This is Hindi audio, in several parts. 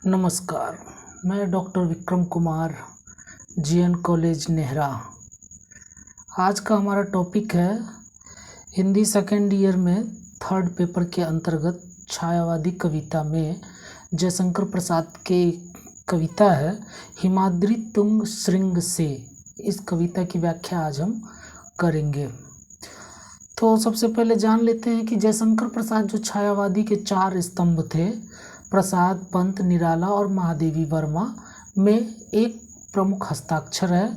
नमस्कार। मैं doctor Vikram Kumar, G N college Nehra. आज का हमारा टॉपिक है हिंदी सेकेंड ईयर में थर्ड पेपर के अंतर्गत छायावादी कविता में जयशंकर प्रसाद की कविता है हिमाद्री तुंग श्रृंग से। इस कविता की व्याख्या आज हम करेंगे। तो सबसे पहले जान लेते हैं कि जयशंकर प्रसाद जो छायावादी के 4 स्तंभ थे, प्रसाद, पंत, निराला और महादेवी वर्मा, में एक प्रमुख हस्ताक्षर है।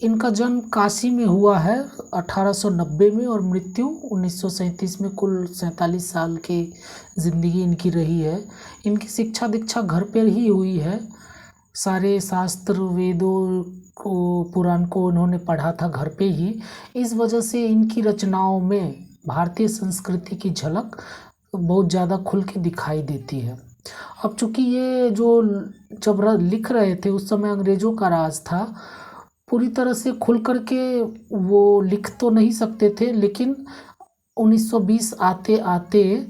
इनका जन्म काशी में हुआ है 1890 में और मृत्यु 1937 में। कुल 47 साल की ज़िंदगी इनकी रही है। इनकी शिक्षा दीक्षा घर पर ही हुई है। सारे शास्त्र, वेदों को, पुराण को उन्होंने पढ़ा था घर पे ही। इस वजह से इनकी रचनाओं में भारतीय संस्कृति की झलक बहुत ज़्यादा खुल के दिखाई देती है। अब चूँकि ये जो जब लिख रहे थे उस समय अंग्रेज़ों का राज था, पूरी तरह से खुल कर के वो लिख तो नहीं सकते थे, लेकिन 1920 आते आते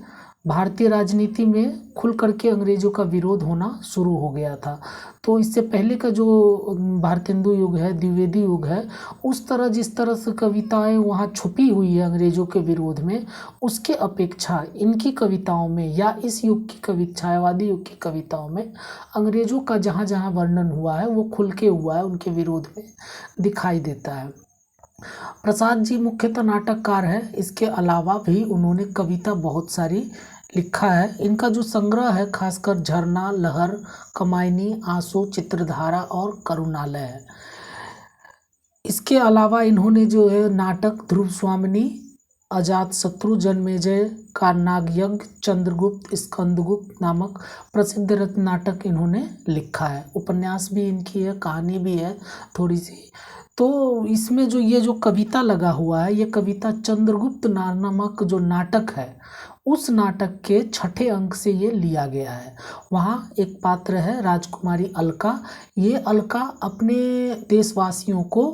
भारतीय राजनीति में खुल करके अंग्रेज़ों का विरोध होना शुरू हो गया था। तो इससे पहले का जो भारतेंदु युग है, द्विवेदी युग है, उस तरह जिस तरह से कविताएं वहाँ छुपी हुई है अंग्रेज़ों के विरोध में, उसके अपेक्षा इनकी कविताओं में या इस युग की छायावादी युग की कविताओं में अंग्रेज़ों का जहाँ जहाँ वर्णन हुआ है वो खुल के हुआ है, उनके विरोध में दिखाई देता है। प्रसाद जी मुख्यतः नाटककार हैं। इसके अलावा भी उन्होंने कविता बहुत सारी लिखा है। इनका जो संग्रह है खासकर झरना, लहर, कमायनी, आंसू, चित्रधारा और करुणालय है। इसके अलावा इन्होंने जो है नाटक ध्रुव स्वामिनी, अजातशत्रु, जन्मेजय का नागयज्ञ, चंद्रगुप्त, स्कंदगुप्त नामक प्रसिद्ध रत्न नाटक इन्होंने लिखा है। उपन्यास भी इनकी है, कहानी भी है थोड़ी सी। तो इसमें जो ये जो कविता लगा हुआ है, ये कविता चंद्रगुप्त नामक जो नाटक है उस नाटक के 6ठे अंक से ये लिया गया है। वहाँ एक पात्र है राजकुमारी अलका। ये अलका अपने देशवासियों को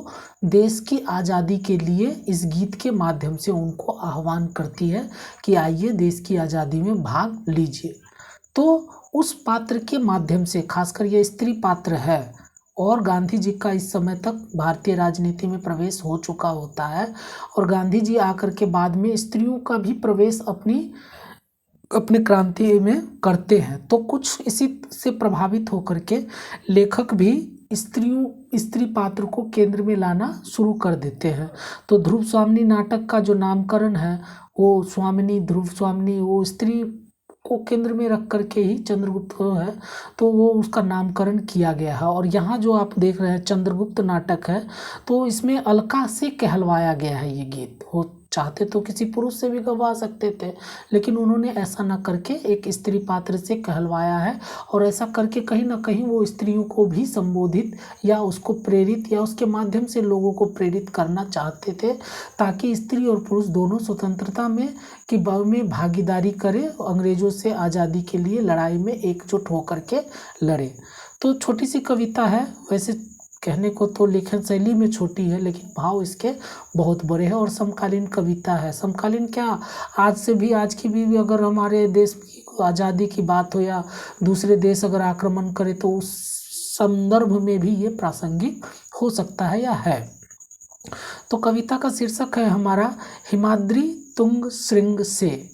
देश की आज़ादी के लिए इस गीत के माध्यम से उनको आह्वान करती है कि आइए देश की आज़ादी में भाग लीजिए। तो उस पात्र के माध्यम से, खासकर ये स्त्री पात्र है और गांधी जी का इस समय तक भारतीय राजनीति में प्रवेश हो चुका होता है और गांधी जी आकर के बाद में स्त्रियों का भी प्रवेश अपने क्रांति में करते हैं। तो कुछ इसी से प्रभावित होकर के लेखक भी स्त्री पात्र को केंद्र में लाना शुरू कर देते हैं। तो ध्रुव स्वामिनी नाटक का जो नामकरण है वो स्वामिनी, ध्रुव स्वामिनी, वो स्त्री को केंद्र में रख करके ही चंद्रगुप्त है, तो वो उसका नामकरण किया गया है। और यहाँ जो आप देख रहे हैं चंद्रगुप्त नाटक है, तो इसमें अलका से कहलवाया गया है ये गीत। वो चाहते तो किसी पुरुष से भी गवा सकते थे, लेकिन उन्होंने ऐसा न करके एक स्त्री पात्र से कहलवाया है। और ऐसा करके कहीं ना कहीं वो स्त्रियों को भी संबोधित या उसको प्रेरित या उसके माध्यम से लोगों को प्रेरित करना चाहते थे, ताकि स्त्री और पुरुष दोनों स्वतंत्रता में भागीदारी करें, अंग्रेजों से आज़ादी के लिए लड़ाई में एकजुट होकर के लड़े। तो छोटी सी कविता है, वैसे कहने को तो लेखन शैली में छोटी है, लेकिन भाव इसके बहुत बड़े हैं और समकालीन कविता है। समकालीन क्या, आज से भी, आज की भी अगर हमारे देश की आज़ादी की बात हो या दूसरे देश अगर आक्रमण करे तो उस संदर्भ में भी ये प्रासंगिक हो सकता है या है। तो कविता का शीर्षक है हमारा हिमाद्री तुंग श्रृंग से,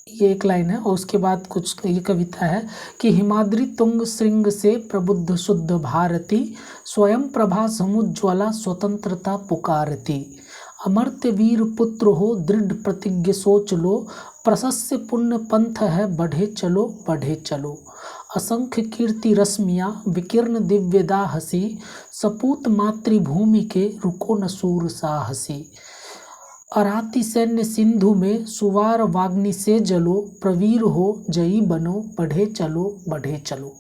ये एक लाइन है। और उसके बाद कुछ ये कविता है कि हिमाद्री तुंग श्रृंग से प्रबुद्ध शुद्ध भारती, स्वयं प्रभा समुज्ज्वला स्वतंत्रता पुकारती। अमर्त्य वीर पुत्र हो दृढ़ प्रतिज्ञ सोच लो, प्रशस्य पुण्य पंथ है बढ़े चलो बढ़े चलो। असंख्य कीर्ति रश्मियाँ विकीर्ण दिव्यदा हसी, सपूत मातृभूमि के रुको न सूर साहसी। अराती सैन्य सिंधु में सुवार वाग्नि से जलो, प्रवीर हो जयी बनो बढ़े चलो बढ़े चलो।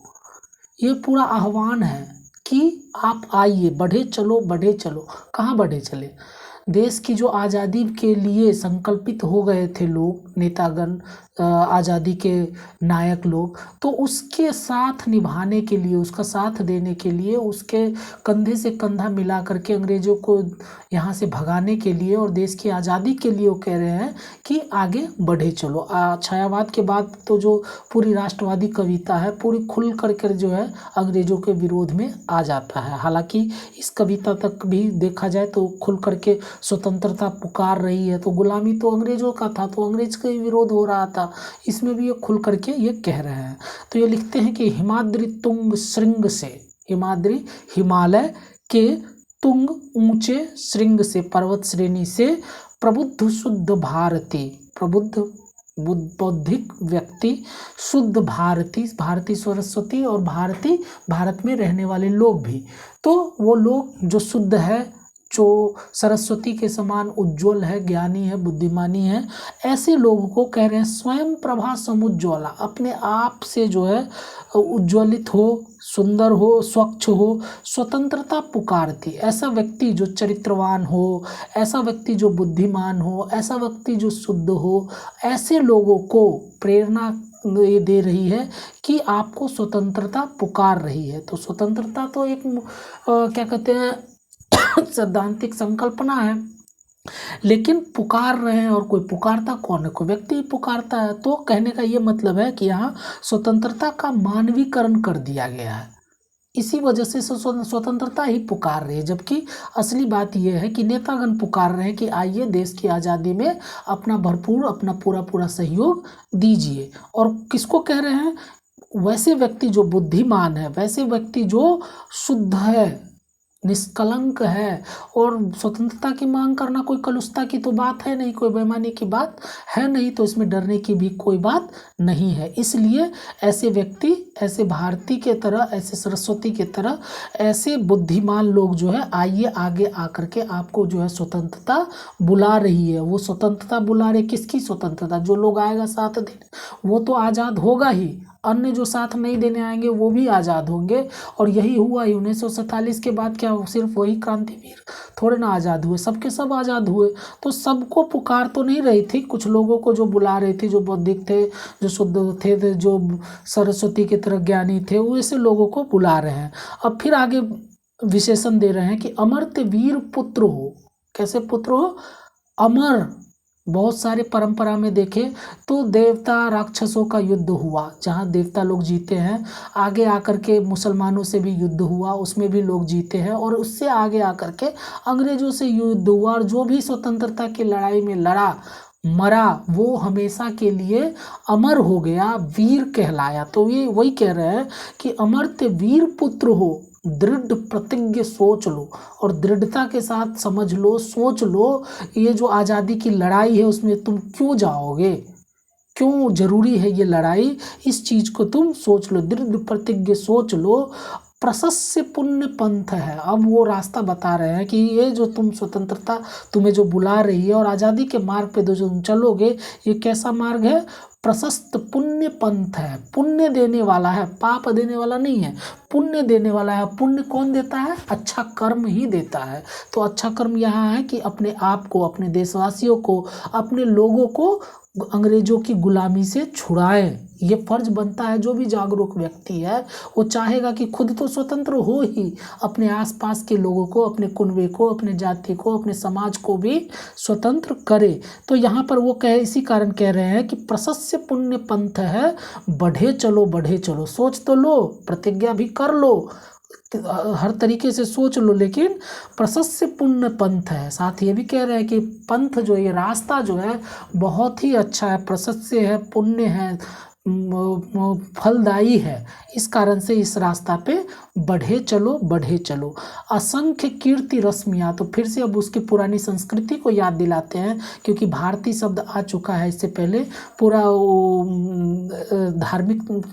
ये पूरा आह्वान है कि आप आइए, बढ़े चलो बढ़े चलो। कहाँ बढ़े चले? देश की जो आज़ादी के लिए संकल्पित हो गए थे लोग, नेतागण, आज़ादी के नायक लोग, तो उसके साथ निभाने के लिए, उसका साथ देने के लिए, उसके कंधे से कंधा मिला करके अंग्रेज़ों को यहाँ से भगाने के लिए और देश की आज़ादी के लिए वो कह रहे हैं कि आगे बढ़े चलो। छायावाद के बाद तो जो पूरी राष्ट्रवादी कविता है पूरी खुल करके जो है अंग्रेज़ों के विरोध में आ जाता है। हालांकि इस कविता तक भी देखा जाए तो खुल करके स्वतंत्रता पुकार रही है, तो गुलामी तो अंग्रेज़ों का था, तो अंग्रेज़ का ही विरोध हो रहा था। इसमें भी ये खुल करके ये कह रहे हैं। तो ये लिखते हैं कि हिमाद्री तुंग श्रृंग से, हिमाद्री हिमालय के तुंग ऊंचे श्रृंग से, पर्वत श्रेणी से, प्रबुद्ध शुद्ध भारती, प्रबुद्ध बौद्धिक व्यक्ति, शुद्ध भारती, भारती सरस्वती और भारती भारत में रहने वाले लोग भी, तो वो लोग जो शुद्ध है, जो सरस्वती के समान उज्ज्वल है, ज्ञानी है, बुद्धिमानी है, ऐसे लोगों को कह रहे हैं स्वयं प्रभा समुज्ज्वला, अपने आप से जो है उज्ज्वलित हो, सुंदर हो, स्वच्छ हो, स्वतंत्रता पुकारती। ऐसा व्यक्ति जो चरित्रवान हो, ऐसा व्यक्ति जो बुद्धिमान हो, ऐसा व्यक्ति जो शुद्ध हो, ऐसे लोगों को प्रेरणा ये दे रही है कि आपको स्वतंत्रता पुकार रही है। तो स्वतंत्रता तो एक क्या कहते हैं सैद्धांतिक संकल्पना है, लेकिन पुकार रहे हैं, और कोई पुकारता कौन है? कोई व्यक्ति पुकारता है। तो कहने का ये मतलब है कि यहाँ स्वतंत्रता का मानवीकरण कर दिया गया है, इसी वजह से स्वतंत्रता ही पुकार रही है। जबकि असली बात यह है कि नेतागण पुकार रहे हैं कि आइए देश की आज़ादी में अपना भरपूर, अपना पूरा पूरा सहयोग दीजिए। और किसको कह रहे हैं? वैसे व्यक्ति जो बुद्धिमान है, वैसे व्यक्ति जो शुद्ध है, निष्कलंक है, और स्वतंत्रता की मांग करना कोई कलुषता की तो बात है नहीं, कोई बेईमानी की बात है नहीं, तो इसमें डरने की भी कोई बात नहीं है। इसलिए ऐसे व्यक्ति, ऐसे भारती के तरह, ऐसे सरस्वती के तरह, ऐसे बुद्धिमान लोग जो है आइए आगे आकर के आपको जो है स्वतंत्रता बुला रही है। वो स्वतंत्रता बुला रही, किसकी स्वतंत्रता? जो लोग आएगा साथ देने वो तो आज़ाद होगा ही, अन्य जो साथ नहीं देने आएंगे वो भी आज़ाद होंगे। और यही हुआ ही 1947 के बाद। क्या सिर्फ वही क्रांतिवीर थोड़े ना आज़ाद हुए? सबके सब आज़ाद हुए। तो सबको पुकार तो नहीं रही थी, कुछ लोगों को जो बुला रही थी, जो बौद्धिक थे, जो शुद्ध थे, जो सरस्वती की तरह ज्ञानी थे, वो ऐसे लोगों को बुला रहे हैं। अब फिर आगे विशेषण दे रहे हैं कि अमर्त्य वीर पुत्र हो। कैसे पुत्र हो? अमर। बहुत सारे परंपरा में देखें तो देवता राक्षसों का युद्ध हुआ, जहाँ देवता लोग जीते हैं। आगे आकर के मुसलमानों से भी युद्ध हुआ, उसमें भी लोग जीते हैं। और उससे आगे आकर के अंग्रेजों से युद्ध हुआ, और जो भी स्वतंत्रता की लड़ाई में लड़ा मरा वो हमेशा के लिए अमर हो गया, वीर कहलाया। तो ये वही कह रहे हैं कि अमर्त्य वीर पुत्र हो, दृढ़ प्रतिज्ञ सोच लो, और दृढ़ता के साथ समझ लो, सोच लो, ये जो आज़ादी की लड़ाई है उसमें तुम क्यों जाओगे, क्यों जरूरी है ये लड़ाई, इस चीज़ को तुम सोच लो, दृढ़ प्रतिज्ञ सोच लो। प्रशस्य पुण्य पंथ है। अब वो रास्ता बता रहे हैं कि ये जो तुम स्वतंत्रता तुम्हें जो बुला रही है और आज़ादी के मार्ग पे जो तुम चलोगे, ये कैसा मार्ग है? प्रशस्त पुण्य पंथ है, पुण्य देने वाला है, पाप देने वाला नहीं है, पुण्य देने वाला है। पुण्य कौन देता है? अच्छा कर्म ही देता है। तो अच्छा कर्म यहाँ है कि अपने आप को, अपने देशवासियों को, अपने लोगों को अंग्रेजों की गुलामी से छुड़ाएं। ये फर्ज बनता है। जो भी जागरूक व्यक्ति है वो चाहेगा कि खुद तो स्वतंत्र हो ही, अपने आसपास के लोगों को, अपने कुनबे को, अपने जाति को, अपने समाज को भी स्वतंत्र करे। तो यहाँ पर वो इसी कारण कह रहे हैं कि प्रशस्य पुण्य पंथ है, बढ़े चलो बढ़े चलो। सोच तो लो, प्रतिज्ञा भी कर लो, हर तरीके से सोच लो, लेकिन प्रशस्य पुण्य पंथ है। साथ ये भी कह रहे हैं कि पंथ जो ये रास्ता जो है बहुत ही अच्छा है, प्रशस्य है, पुण्य है, फलदायी है। इस कारण से इस रास्ता पे बढ़े चलो बढ़े चलो। असंख्य कीर्ति रश्मियाँ, तो फिर से अब उसकी पुरानी संस्कृति को याद दिलाते हैं, क्योंकि भारतीय शब्द आ चुका है इससे पहले। पूरा धार्मिक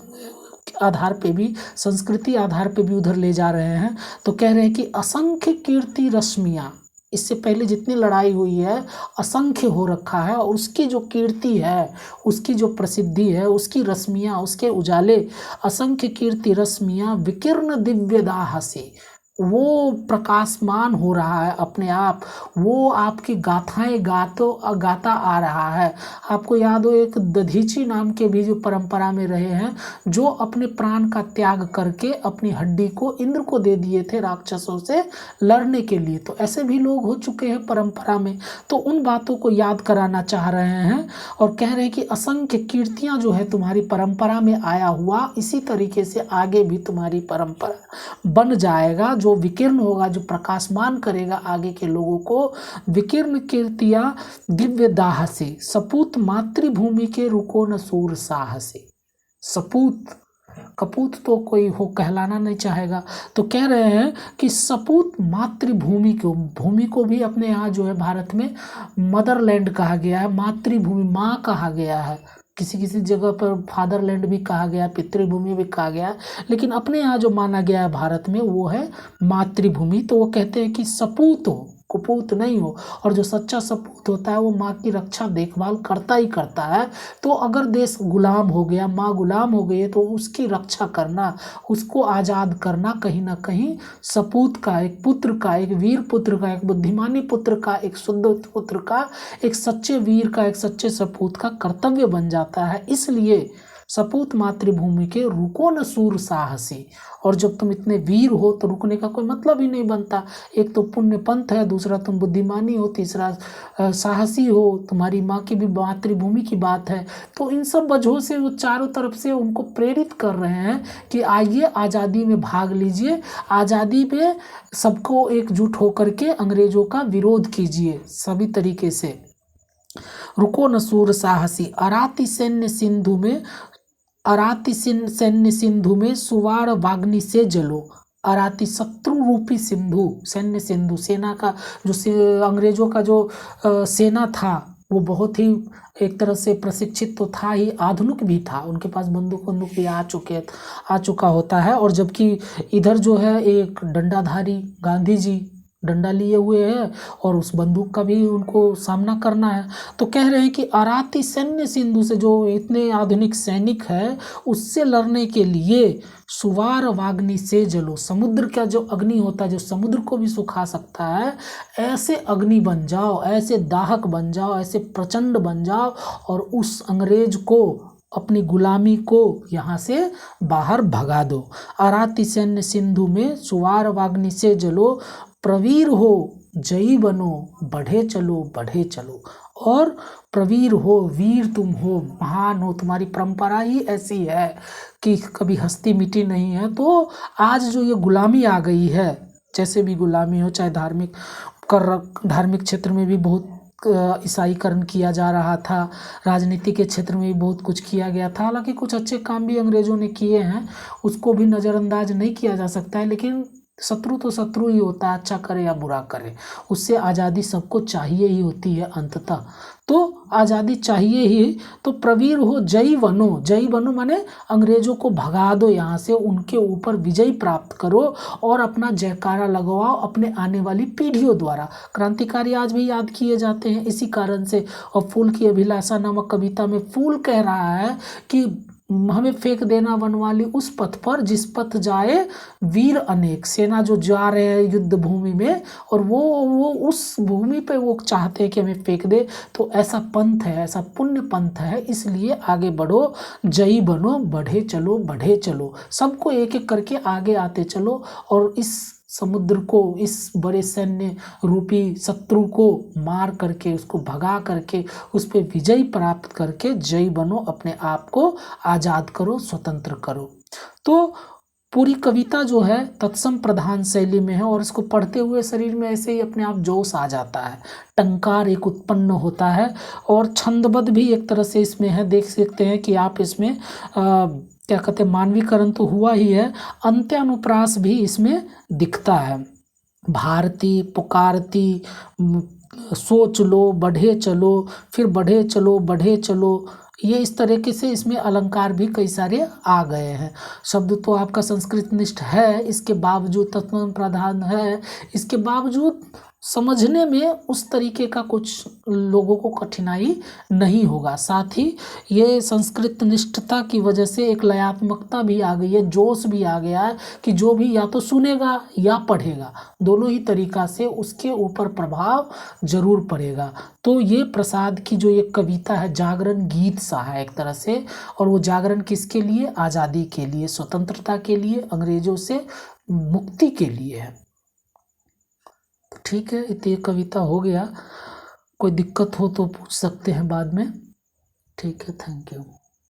आधार पे भी, संस्कृति आधार पे भी उधर ले जा रहे हैं। तो कह रहे हैं कि असंख्य कीर्ति रश्मियाँ, इससे पहले जितनी लड़ाई हुई है असंख्य हो रखा है, और उसकी जो कीर्ति है, उसकी जो प्रसिद्धि है, उसकी रश्मियाँ, उसके उजाले, असंख्य कीर्ति रश्मियाँ विकीर्ण दिव्य दाह से, वो प्रकाशमान हो रहा है अपने आप, वो आपकी गाथाएं गाता आ रहा है। आपको याद हो एक दधीची नाम के भी जो परंपरा में रहे हैं, जो अपने प्राण का त्याग करके अपनी हड्डी को इंद्र को दे दिए थे राक्षसों से लड़ने के लिए। तो ऐसे भी लोग हो चुके हैं परंपरा में। तो उन बातों को याद कराना चाह रहे हैं और कह रहे हैं कि असंख्य कीर्तियां जो है तुम्हारी परंपरा में आया हुआ, इसी तरीके से आगे भी तुम्हारी परंपरा बन जाएगा। जो विकीर्ण होगा, जो प्रकाशमान करेगा आगे के लोगों को, विकीर्ण कीर्तियां दिव्य दाह से, सपूत मातृभूमि के रुको न सूर साह से। सपूत, कपूत तो कोई हो कहलाना नहीं चाहेगा। तो कह रहे हैं कि सपूत मातृभूमि को, भूमि को भी अपने यहाँ जो है भारत में मदरलैंड कहा गया है, मातृभूमि माँ कहा गया है। किसी किसी जगह पर फादरलैंड भी कहा गया, पितृभूमि भी कहा गया, लेकिन अपने यहाँ जो माना गया है भारत में वो है मातृभूमि। तो वो कहते हैं कि सपूत हो, कुपूत नहीं हो। और जो सच्चा सपूत होता है वो माँ की रक्षा देखभाल करता ही करता है। तो अगर देश गुलाम हो गया, माँ गुलाम हो गई है, तो उसकी रक्षा करना, उसको आज़ाद करना कहीं ना कहीं सपूत का, एक पुत्र का, एक वीर पुत्र का, एक बुद्धिमानी पुत्र का, एक शुद्ध पुत्र का, एक सच्चे वीर का, एक सच्चे सपूत का कर्तव्य बन जाता है। इसलिए सपूत मातृभूमि के रुको न सूर साहसी। और जब तुम इतने वीर हो तो रुकने का कोई मतलब ही नहीं बनता। एक तो पुण्य पंथ है, दूसरा तुम बुद्धिमानी हो, तीसरा साहसी हो, तुम्हारी माँ की भी मातृभूमि की बात है। तो इन सब वजहों से वो चारों तरफ से उनको प्रेरित कर रहे हैं कि आइए आज़ादी में भाग लीजिए, आज़ादी में सबको एकजुट होकर के अंग्रेजों का विरोध कीजिए सभी तरीके से। रुको न सूर साहसी, अराती सैन्य सिंधु में, सैन्य सिंधु में सुवार वाग्नि से जलो। अराती शत्रु रूपी सिंधु, सैन्य सिंधु, सेना का जो अंग्रेजों का जो सेना था वो बहुत ही एक तरह से प्रशिक्षित तो था ही, आधुनिक भी था, उनके पास बंदूक भी आ चुका होता है। और जबकि इधर जो है एक डंडाधारी गांधी जी डंडा लिए हुए हैं और उस बंदूक का भी उनको सामना करना है। तो कह रहे हैं कि अराती सैन्य सिंधु से, जो इतने आधुनिक सैनिक है, उससे लड़ने के लिए सुवार वाग्नि से जलो, समुद्र का जो अग्नि होता है जो समुद्र को भी सुखा सकता है, ऐसे अग्नि बन जाओ, ऐसे दाहक बन जाओ, ऐसे प्रचंड बन जाओ और उस अंग्रेज को, अपनी गुलामी को यहाँ से बाहर भगा दो। अराती सैन्य सिंधु में सुवार वाग्नि से जलो, प्रवीर हो जयी बनो, बढ़े चलो बढ़े चलो। और प्रवीर हो, वीर तुम हो, महान हो, तुम्हारी परंपरा ही ऐसी है कि कभी हस्ती मिटी नहीं है। तो आज जो ये गुलामी आ गई है, जैसे भी गुलामी हो, चाहे धार्मिक क्षेत्र में भी बहुत ईसाईकरण किया जा रहा था, राजनीति के क्षेत्र में भी बहुत कुछ किया गया था। हालांकि कुछ अच्छे काम भी अंग्रेजों ने किए हैं, उसको भी नज़रअंदाज नहीं किया जा सकता है। लेकिन शत्रु तो शत्रु ही होता है, अच्छा करे या बुरा करे, उससे आज़ादी सबको चाहिए ही होती है अंततः। तो आज़ादी चाहिए ही। तो प्रवीर हो जयी बनो, जयी बनो माने अंग्रेजों को भगा दो यहाँ से, उनके ऊपर विजय प्राप्त करो और अपना जयकारा लगवाओ अपने आने वाली पीढ़ियों द्वारा। क्रांतिकारी आज भी याद किए जाते हैं इसी कारण से। और फूल की अभिलाषा नामक कविता में फूल कह रहा है कि हमें फेंक देना वनवाली उस पथ पर जिस पथ जाए वीर अनेक। सेना जो जा रहे हैं युद्ध भूमि में और वो उस भूमि पे वो चाहते हैं कि हमें फेंक दे। तो ऐसा पंथ है, ऐसा पुण्य पंथ है, इसलिए आगे बढ़ो, जयी बनो, बढ़े चलो बढ़े चलो, सबको एक एक करके आगे आते चलो और इस समुद्र को, इस बड़े सैन्य रूपी शत्रु को मार करके, उसको भगा करके, उस पर विजय प्राप्त करके जय बनो, अपने आप को आज़ाद करो, स्वतंत्र करो। तो पूरी कविता जो है तत्सम प्रधान शैली में है और इसको पढ़ते हुए शरीर में ऐसे ही अपने आप जोश आ जाता है, टंकार एक उत्पन्न होता है। और छंदबद्ध भी एक तरह से इसमें है, देख सकते हैं कि आप इसमें क्या कहते हैं, मानवीकरण तो हुआ ही है, अंत्यानुप्रास भी इसमें दिखता है। भारती, पुकारती, सोच लो, बढ़े चलो, फिर बढ़े चलो बढ़े चलो, ये इस तरीके से इसमें अलंकार भी कई सारे आ गए हैं। शब्द तो आपका संस्कृत निष्ठ है, इसके बावजूद तत्व प्रधान है, इसके बावजूद समझने में उस तरीके का कुछ लोगों को कठिनाई नहीं होगा। साथ ही ये संस्कृत निष्ठता की वजह से एक लयात्मकता भी आ गई है, जोश भी आ गया है कि जो भी या तो सुनेगा या पढ़ेगा, दोनों ही तरीका से उसके ऊपर प्रभाव जरूर पड़ेगा। तो ये प्रसाद की जो ये कविता है जागरण गीत सा है एक तरह से, और वो जागरण किसके लिए? आज़ादी के लिए, स्वतंत्रता के लिए, अंग्रेजों से मुक्ति के लिए है। ठीक है, इतनी कविता हो गया। कोई दिक्कत हो तो पूछ सकते हैं बाद में। ठीक है, थैंक यू।